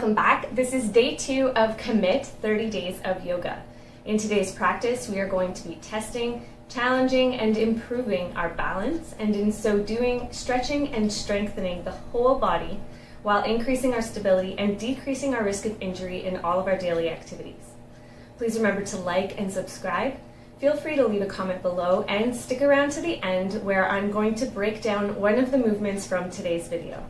welcome back. This is day 2 of Commit 30 Days of Yoga. In today's practice, we are going to be testing, challenging, and improving our balance, and in so doing, stretching and strengthening the whole body while increasing our stability and decreasing our risk of injury in all of our daily activities. Please remember to like and subscribe. Feel free to leave a comment below and stick around to the end where I'm going to break down one of the movements from today's video.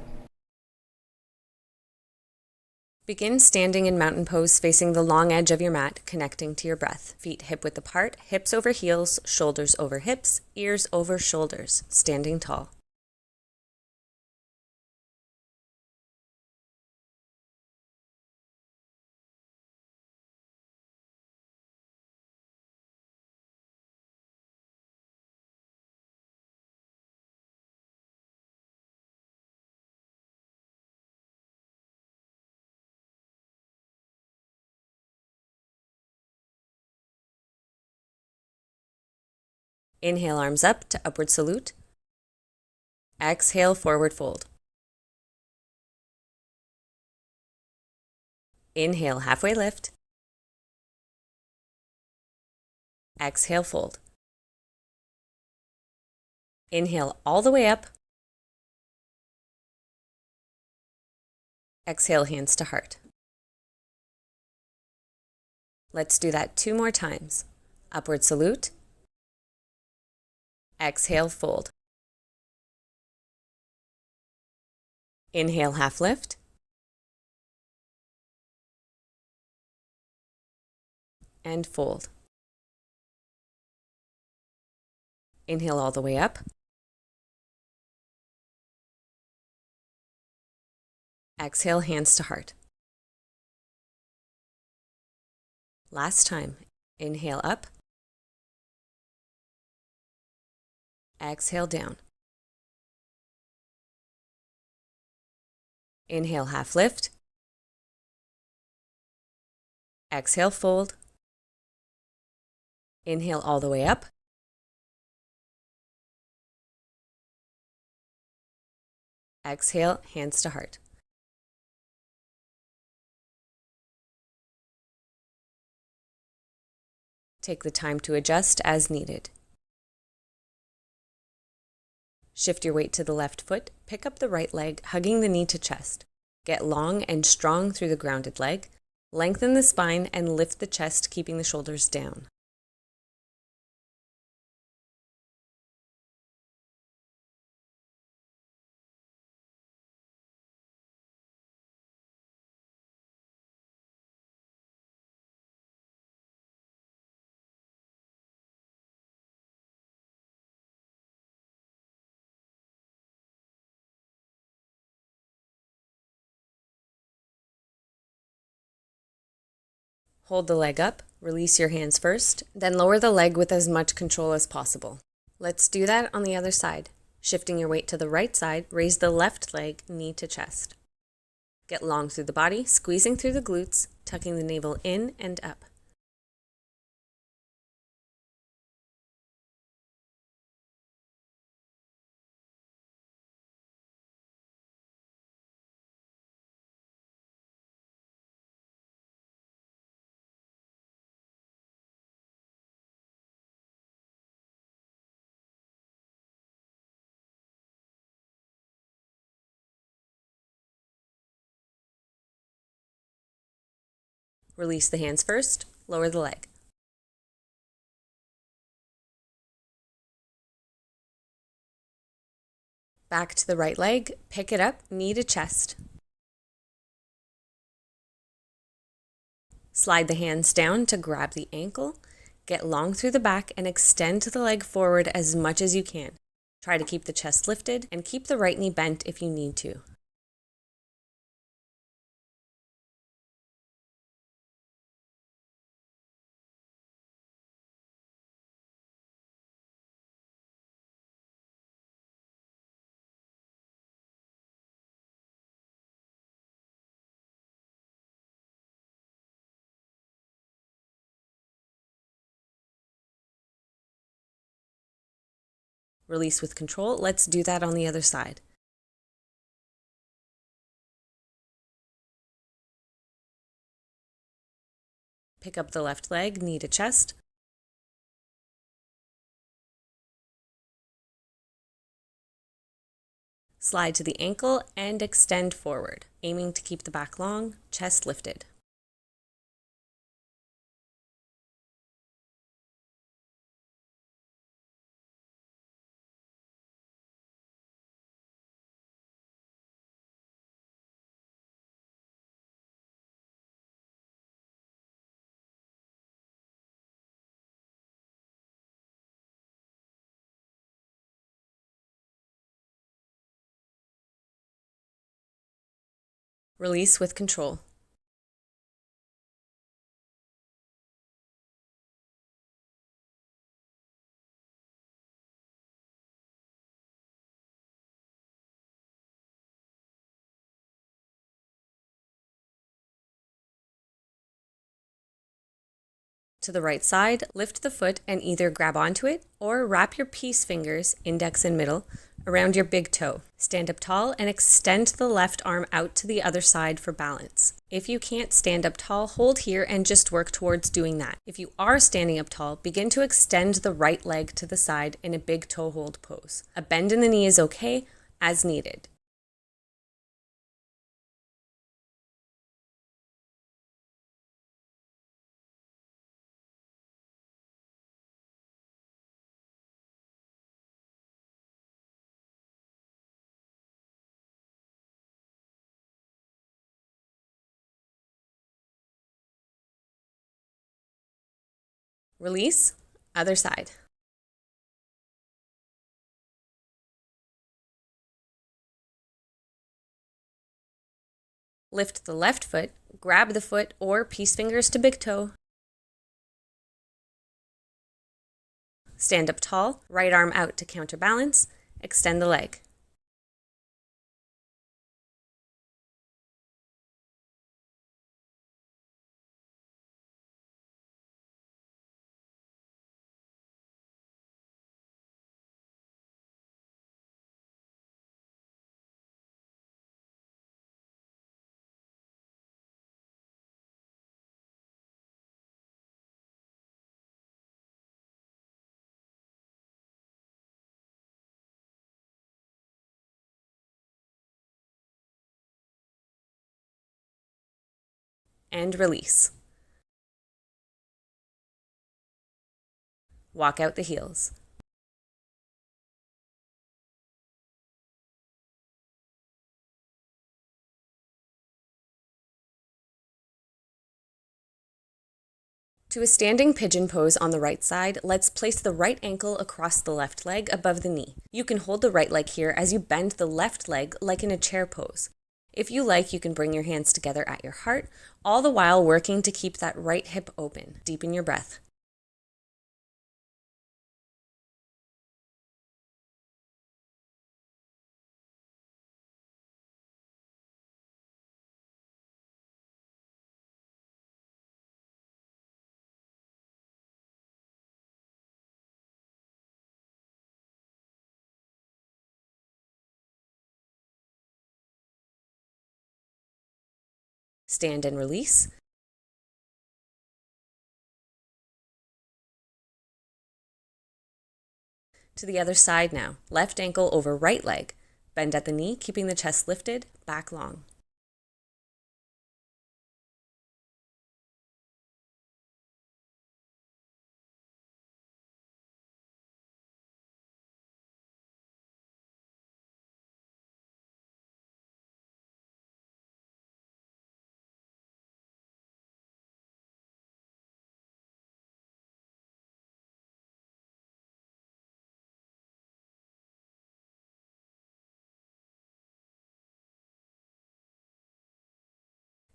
Begin standing in mountain pose facing the long edge of your mat, connecting to your breath. Feet hip-width apart, hips over heels, shoulders over hips, ears over shoulders, standing tall. Inhale, arms up to upward salute. Exhale, forward fold. Inhale, halfway lift. Exhale, fold. Inhale all the way up. Exhale, hands to heart. Let's do that 2 more times. Upward salute. Exhale, fold. Inhale, half lift. And fold. Inhale all the way up. Exhale, hands to heart. Last time. Inhale up. Exhale down. Inhale, half lift. Exhale, fold. Inhale all the way up. Exhale, hands to heart. Take the time to adjust as needed. Shift your weight to the left foot, pick up the right leg, hugging the knee to chest. Get long and strong through the grounded leg. Lengthen the spine and lift the chest, keeping the shoulders down. Hold the leg up, release your hands first, then lower the leg with as much control as possible. Let's do that on the other side. Shifting your weight to the right side, raise the left leg, knee to chest. Get long through the body, squeezing through the glutes, tucking the navel in and up. Release the hands first, lower the leg. Back to the right leg, pick it up, knee to chest. Slide the hands down to grab the ankle, get long through the back and extend the leg forward as much as you can. Try to keep the chest lifted and keep the right knee bent if you need to. Release with control. Let's do that on the other side. Pick up the left leg, knee to chest. Slide to the ankle and extend forward, aiming to keep the back long, chest lifted. Release with control. To the right side, lift the foot and either grab onto it or wrap your peace fingers, index and middle, around your big toe. Stand up tall and extend the left arm out to the other side for balance. If you can't stand up tall, hold here and just work towards doing that. If you are standing up tall, begin to extend the right leg to the side in a big toe hold pose. A bend in the knee is okay, as needed. Release, other side. Lift the left foot, grab the foot or peace fingers to big toe. Stand up tall, right arm out to counterbalance, extend the leg. And release. Walk out the heels. To a standing pigeon pose on the right side, let's place the right ankle across the left leg above the knee. You can hold the right leg here as you bend the left leg like in a chair pose. If you like, you can bring your hands together at your heart, all the while working to keep that right hip open. Deepen your breath. Stand and release. To the other side now. Left ankle over right leg. Bend at the knee, keeping the chest lifted, back long.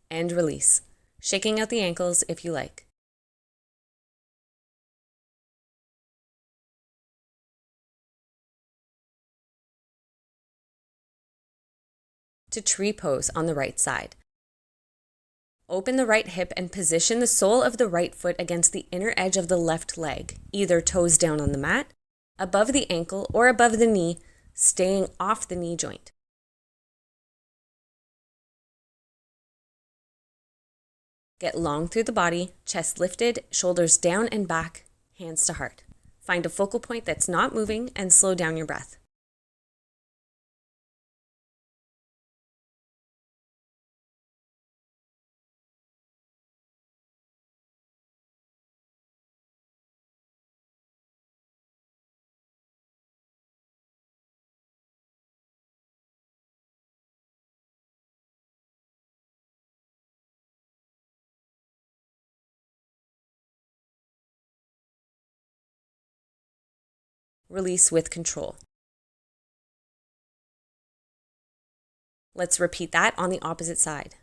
And release, shaking out the ankles if you like. To tree pose on the right side. Open the right hip and position the sole of the right foot against the inner edge of the left leg, either toes down on the mat, above the ankle, or above the knee, staying off the knee joint. Get long through the body, chest lifted, shoulders down and back, hands to heart. Find a focal point that's not moving and slow down your breath. Release with control. Let's repeat that on the opposite side.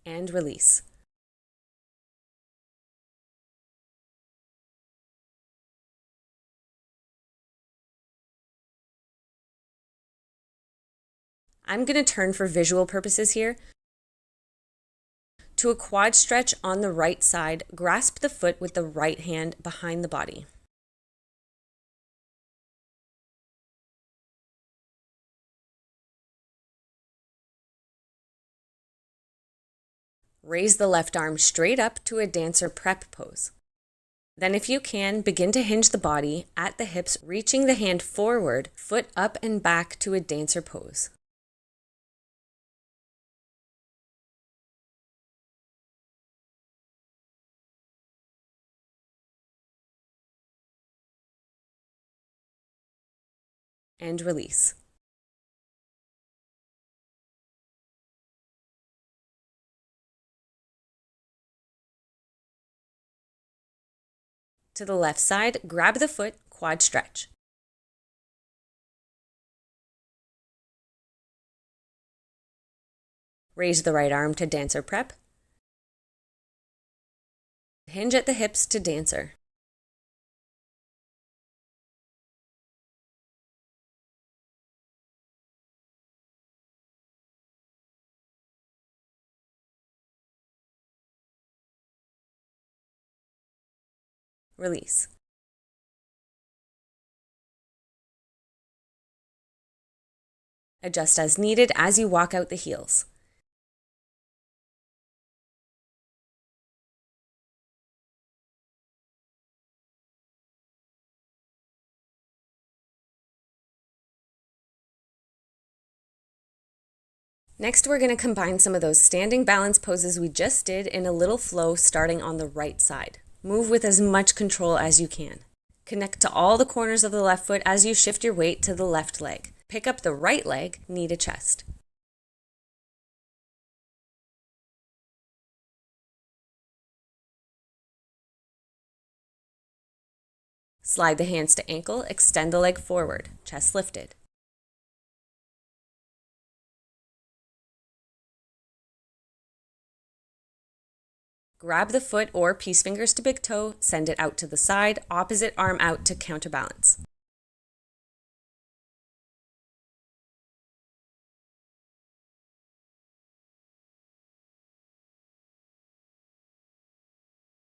And release. I'm going to turn for visual purposes here. To a quad stretch on the right side, grasp the foot with the right hand behind the body. Raise the left arm straight up to a dancer prep pose. Then if you can, begin to hinge the body at the hips, reaching the hand forward, foot up and back to a dancer pose. And release. To the left side, grab the foot, quad stretch. Raise the right arm to dancer prep. Hinge at the hips to dancer. Release. Adjust as needed as you walk out the heels. Next, we're going to combine some of those standing balance poses we just did in a little flow starting on the right side. Move with as much control as you can. Connect to all the corners of the left foot as you shift your weight to the left leg. Pick up the right leg, knee to chest. Slide the hands to ankle, extend the leg forward, chest lifted. Grab the foot or peace fingers to big toe, send it out to the side, opposite arm out to counterbalance.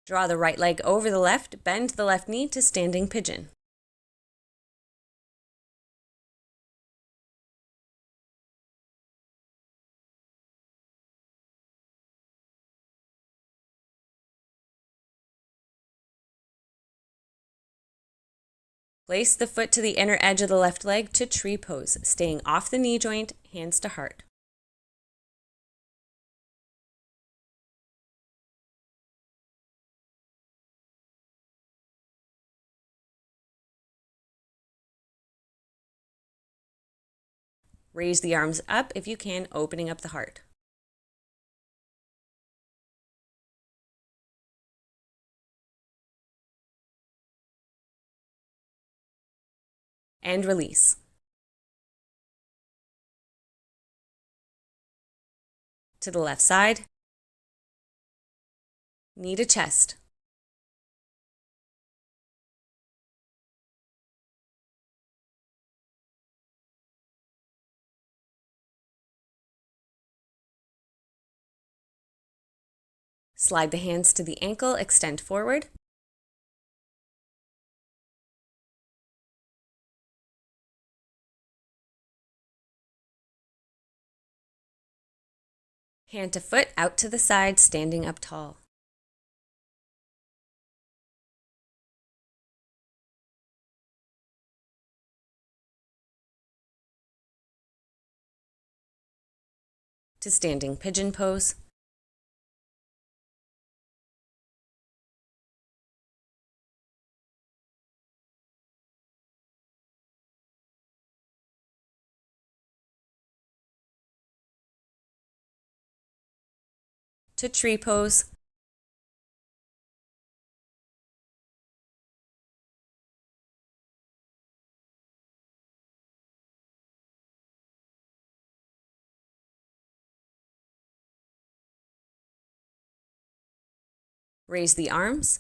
Draw the right leg over the left, bend the left knee to standing pigeon. Place the foot to the inner edge of the left leg to tree pose, staying off the knee joint, hands to heart. Raise the arms up if you can, opening up the heart. and release. To the left side, knee to chest. Slide the hands to the ankle, extend forward. Hand to foot out to the side, standing up tall. To standing pigeon pose. To tree pose. Raise the arms.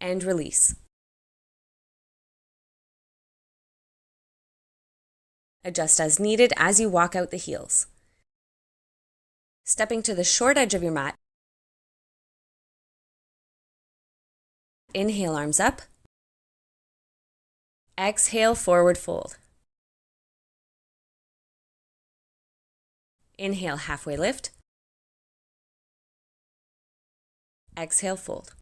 And release. Adjust as needed as you walk out the heels. Stepping to the short edge of your mat. Inhale, arms up. Exhale, forward fold. Inhale, halfway lift. Exhale, fold.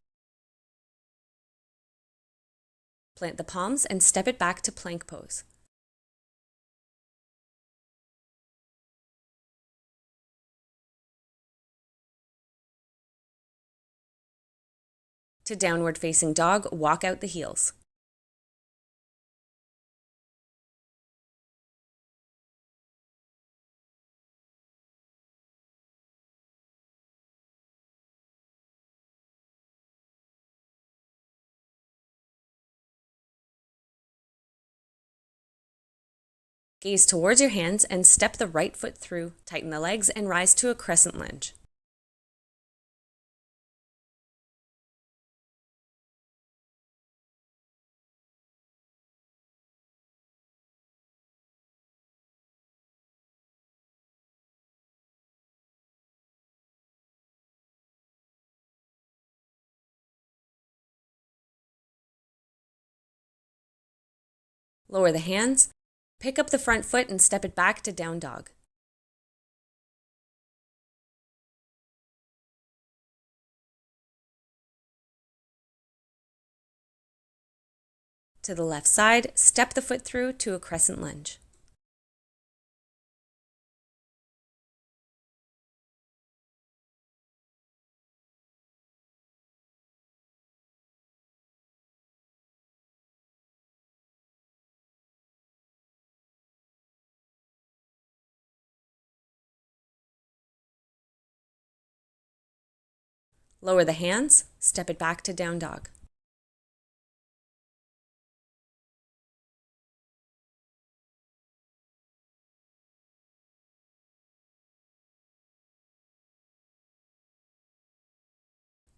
Plant the palms and step it back to plank pose. To downward facing dog, walk out the heels. Gaze towards your hands and step the right foot through, tighten the legs and rise to a crescent lunge. Lower the hands, pick up the front foot and step it back to down dog. To the left side, step the foot through to a crescent lunge. Lower the hands, step it back to down dog.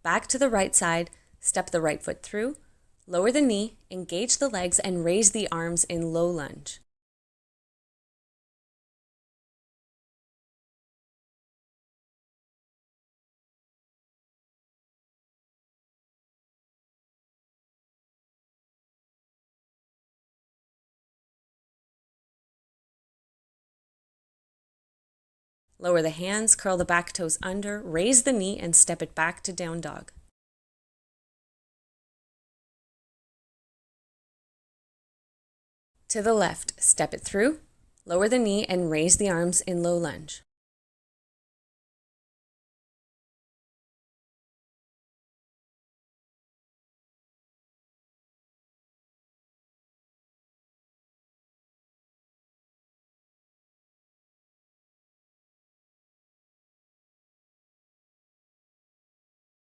Back to the right side, step the right foot through, lower the knee, engage the legs and raise the arms in low lunge. Lower the hands, curl the back toes under, raise the knee and step it back to down dog. To the left, step it through, lower the knee and raise the arms in low lunge.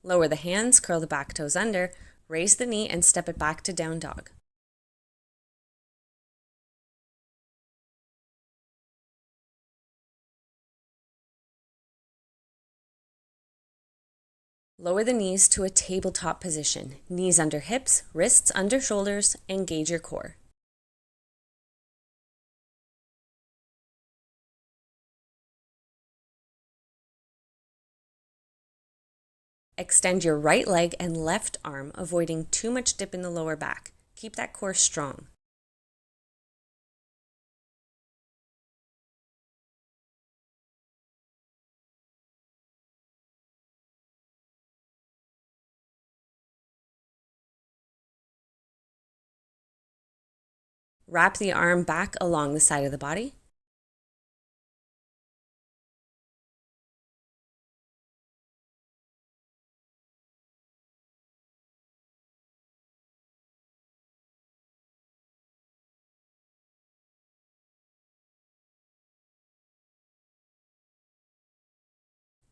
Lower the hands, curl the back toes under, raise the knee and step it back to down dog. Lower the knees to a tabletop position, knees under hips, wrists under shoulders, engage your core. Extend your right leg and left arm, avoiding too much dip in the lower back. Keep that core strong. Wrap the arm back along the side of the body.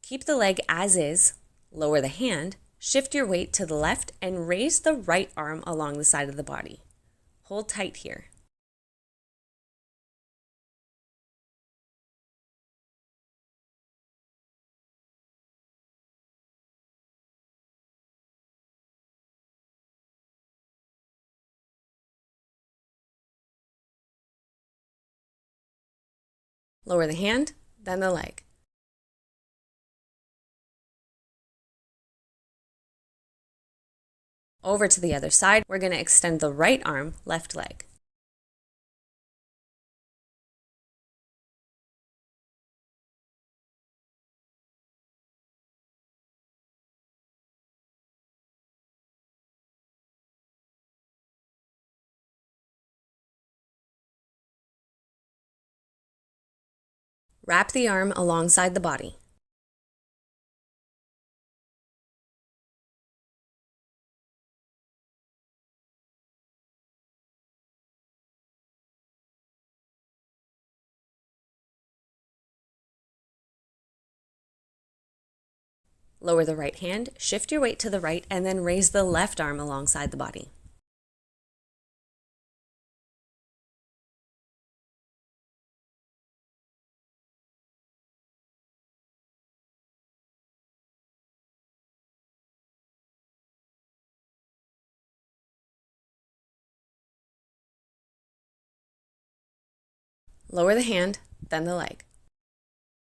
Keep the leg as is, lower the hand, shift your weight to the left and raise the right arm along the side of the body. Hold tight here. Lower the hand, then the leg. Over to the other side, we're going to extend the right arm, left leg. Wrap the arm alongside the body. Lower the right hand, shift your weight to the right, and then raise the left arm alongside the body. Lower the hand, then the leg.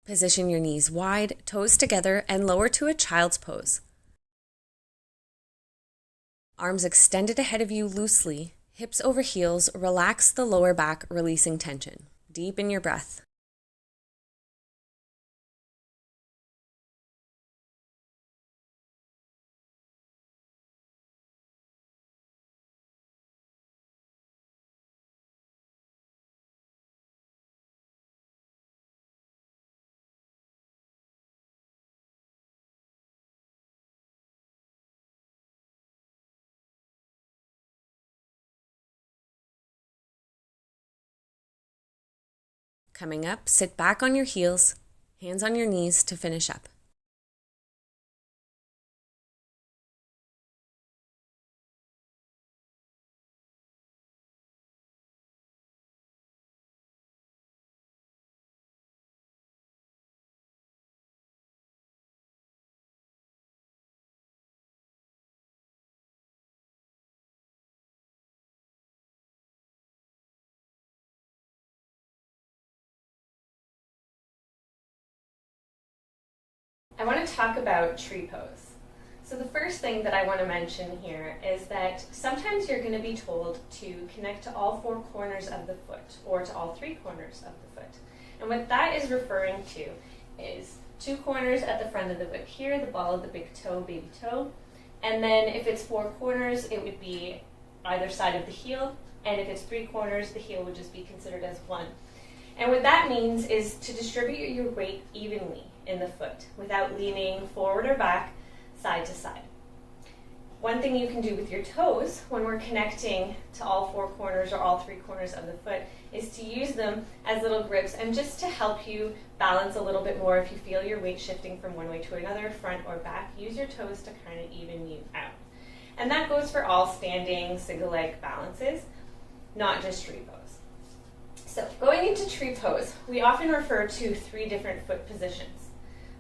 Position your knees wide, toes together, and lower to a child's pose. Arms extended ahead of you loosely, hips over heels, relax the lower back, releasing tension. Deepen your breath. Coming up, sit back on your heels, hands on your knees to finish up. I want to talk about tree pose. So the first thing that I want to mention here is that sometimes you're going to be told to connect to all four corners of the foot or to all three corners of the foot. And what that is referring to is two corners at the front of the foot here, the ball of the big toe, baby toe. And then if it's four corners, it would be either side of the heel. And if it's three corners, the heel would just be considered as one. And what that means is to distribute your weight evenly in the foot without leaning forward or back, side to side. one thing you can do with your toes when we're connecting to all four corners or all three corners of the foot is to use them as little grips and just to help you balance a little bit more. If you feel your weight shifting from one way to another, front or back, use your toes to kind of even you out. And that goes for all standing single leg balances, not just tree pose. So going into tree pose, we often refer to 3 different foot positions.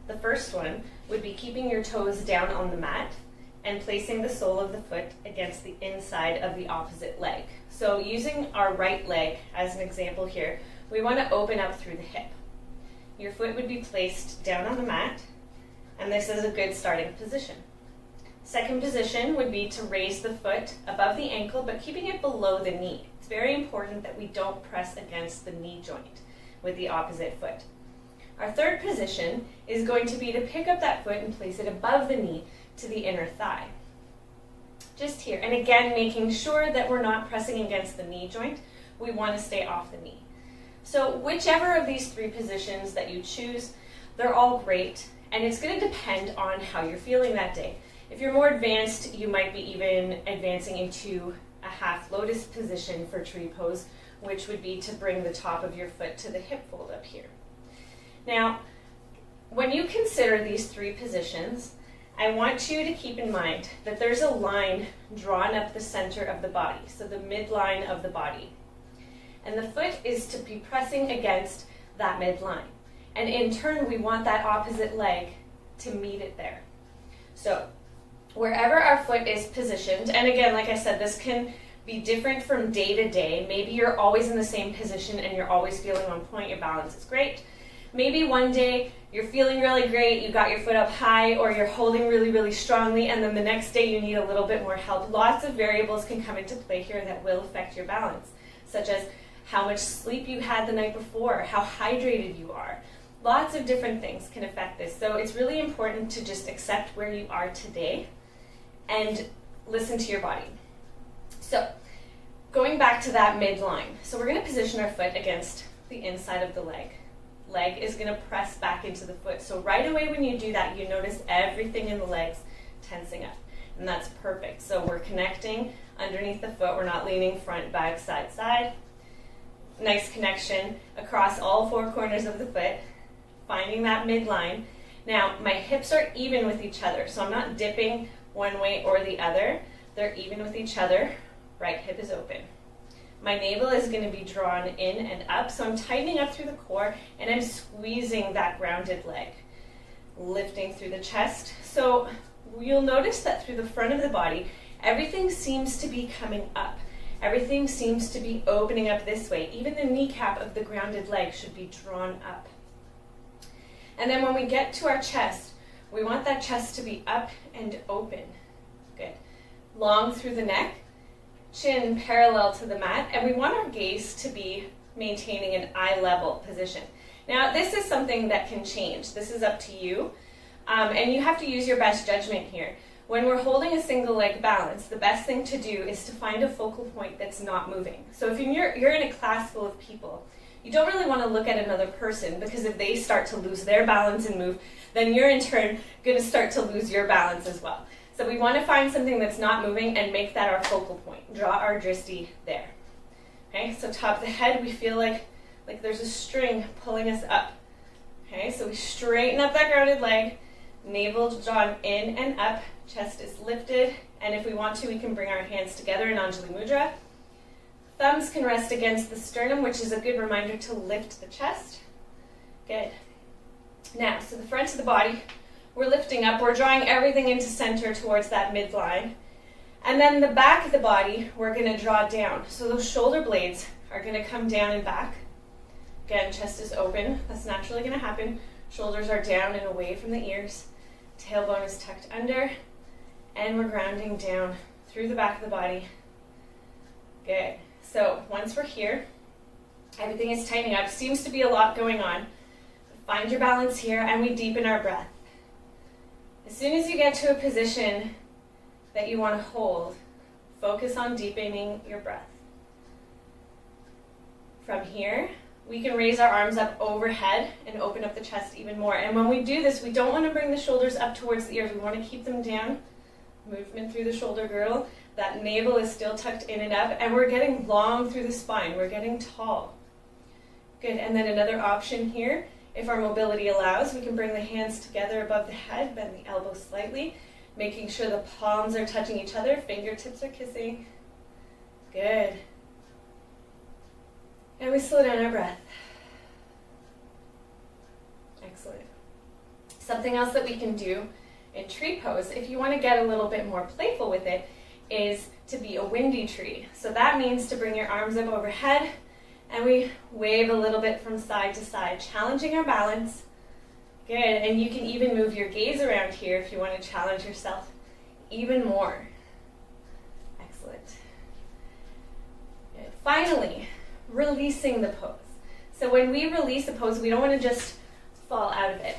The first one would be keeping your toes down on the mat and placing the sole of the foot against the inside of the opposite leg. So using our right leg as an example here, we want to open up through the hip. Your foot would be placed down on the mat, and this is a good starting position. Second position would be to raise the foot above the ankle, but keeping it below the knee. It's very important that we don't press against the knee joint with the opposite foot. Our third position is going to be to pick up that foot and place it above the knee to the inner thigh. Just here, and again, making sure that we're not pressing against the knee joint. We want to stay off the knee. So whichever of these 3 positions that you choose, they're all great, and it's going to depend on how you're feeling that day. If you're more advanced, you might be even advancing into a half lotus position for tree pose, which would be to bring the top of your foot to the hip fold up here. Now, when you consider these 3 positions, I want you to keep in mind that there's a line drawn up the center of the body, so the midline of the body. And the foot is to be pressing against that midline. And in turn, we want that opposite leg to meet it there. So wherever our foot is positioned, and again, like I said, this can be different from day to day. Maybe you're always in the same position and you're always feeling on point, your balance is great. Maybe one day you're feeling really great, you got your foot up high, or you're holding really, really strongly, and then the next day you need a little bit more help. Lots of variables can come into play here that will affect your balance, such as how much sleep you had the night before, how hydrated you are. Lots of different things can affect this. So it's really important to just accept where you are today and listen to your body. So going back to that midline. So we're going to position our foot against the inside of the leg. Leg is going to press back into the foot. So right away when you do that, you notice everything in the legs tensing up. And that's perfect. So we're connecting underneath the foot. We're not leaning front, back, side, side. Nice connection across all 4 corners of the foot. Finding that midline. Now, my hips are even with each other. So I'm not dipping one way or the other. They're even with each other. Right hip is open. My navel is going to be drawn in and up, so I'm tightening up through the core and I'm squeezing that grounded leg, lifting through the chest. So you'll notice that through the front of the body, everything seems to be coming up. Everything seems to be opening up this way. Even the kneecap of the grounded leg should be drawn up. And then when we get to our chest, we want that chest to be up and open. Good. Long through the neck. Chin parallel to the mat, and we want our gaze to be maintaining an eye level position. Now, this is something that can change. This is up to you, and you have to use your best judgment here. When we're holding a single leg balance, the best thing to do is to find a focal point that's not moving. So if you're in a class full of people, you don't really want to look at another person, because if they start to lose their balance and move, then you're in turn going to start to lose your balance as well. So we want to find something that's not moving and make that our focal point. Draw our drishti there. Okay, so top of the head, we feel like there's a string pulling us up. Okay, so we straighten up that grounded leg, navel drawn in and up, chest is lifted, and if we want to, we can bring our hands together in Anjali Mudra. Thumbs can rest against the sternum, which is a good reminder to lift the chest. Good. Now, so the front of the body, we're lifting up, we're drawing everything into center towards that midline. And then the back of the body, we're going to draw down. So those shoulder blades are going to come down and back. Again, chest is open. That's naturally going to happen. Shoulders are down and away from the ears. Tailbone is tucked under. And we're grounding down through the back of the body. Good. So once we're here, everything is tightening up. Seems to be a lot going on. Find your balance here, and we deepen our breath. As soon as you get to a position that you want to hold, focus on deepening your breath. From here, we can raise our arms up overhead and open up the chest even more. And when we do this, we don't want to bring the shoulders up towards the ears. We want to keep them down, movement through the shoulder girdle. That navel is still tucked in and up, and we're getting long through the spine. We're getting tall. Good, and then another option here, if our mobility allows, we can bring the hands together above the head, bend the elbows slightly, making sure the palms are touching each other, fingertips are kissing. Good. And we slow down our breath. Excellent. Something else that we can do in tree pose, if you want to get a little bit more playful with it, is to be a windy tree. So that means to bring your arms up overhead, and we wave a little bit from side to side, challenging our balance. Good, and you can even move your gaze around here if you want to challenge yourself even more. Excellent. Good. Finally, releasing the pose. So when we release a pose, we don't want to just fall out of it.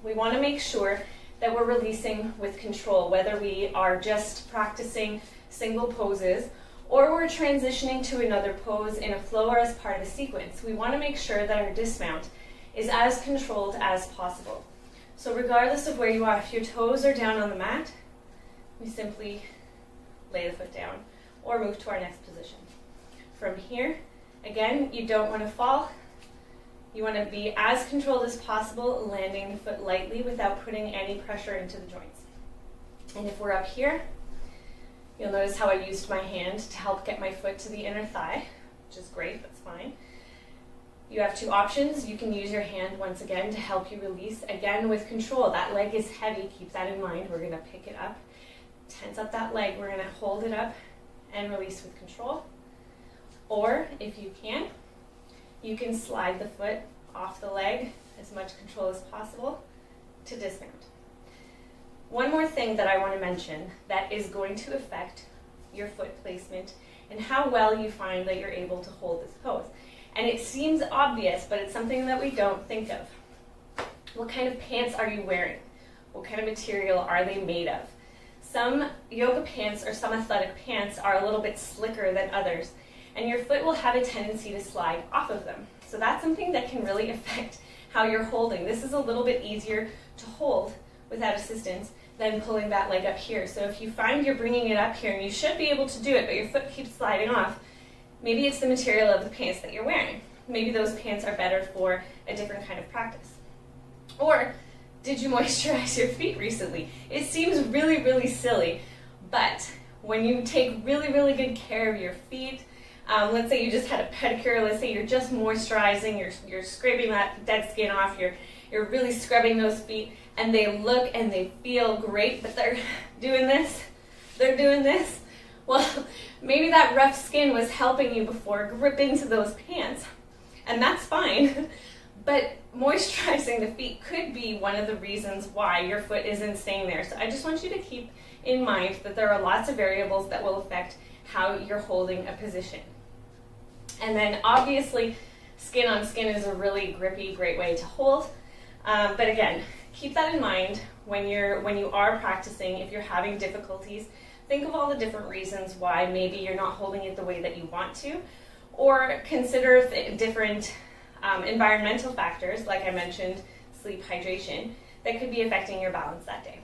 We want to make sure that we're releasing with control, whether we are just practicing single poses or we're transitioning to another pose in a flow or as part of a sequence. We want to make sure that our dismount is as controlled as possible. So regardless of where you are, if your toes are down on the mat, we simply lay the foot down or move to our next position. From here, again, you don't want to fall. You want to be as controlled as possible, landing the foot lightly without putting any pressure into the joints. And if we're up here, you'll notice how I used my hand to help get my foot to the inner thigh, which is great, that's fine. You have two options. You can use your hand once again to help you release, again with control. That leg is heavy, keep that in mind. We're going to pick it up, tense up that leg. We're going to hold it up and release with control. Or, if you can slide the foot off the leg, as much control as possible, to dismount. One more thing that I want to mention that is going to affect your foot placement and how well you find that you're able to hold this pose. And it seems obvious, but it's something that we don't think of. What kind of pants are you wearing? What kind of material are they made of? Some yoga pants or some athletic pants are a little bit slicker than others, and your foot will have a tendency to slide off of them. So that's something that can really affect how you're holding. This is a little bit easier to hold without assistance than pulling that leg up here. So if you find you're bringing it up here, and you should be able to do it, but your foot keeps sliding off, maybe it's the material of the pants that you're wearing. Maybe those pants are better for a different kind of practice. Or, did you moisturize your feet recently? It seems really, really silly, but when you take really, really good care of your feet, let's say you just had a pedicure, let's say you're just moisturizing, you're scraping that dead skin off, you're really scrubbing those feet, and they look and they feel great, but they're doing this, well, maybe that rough skin was helping you before grip into those pants, and that's fine, but moisturizing the feet could be one of the reasons why your foot isn't staying there. So I just want you to keep in mind that there are lots of variables that will affect how you're holding a position. And then obviously, skin on skin is a really grippy, great way to hold. But again, keep that in mind when you are practicing. If you're having difficulties, think of all the different reasons why maybe you're not holding it the way that you want to, or consider different environmental factors, like I mentioned, sleep, hydration, that could be affecting your balance that day.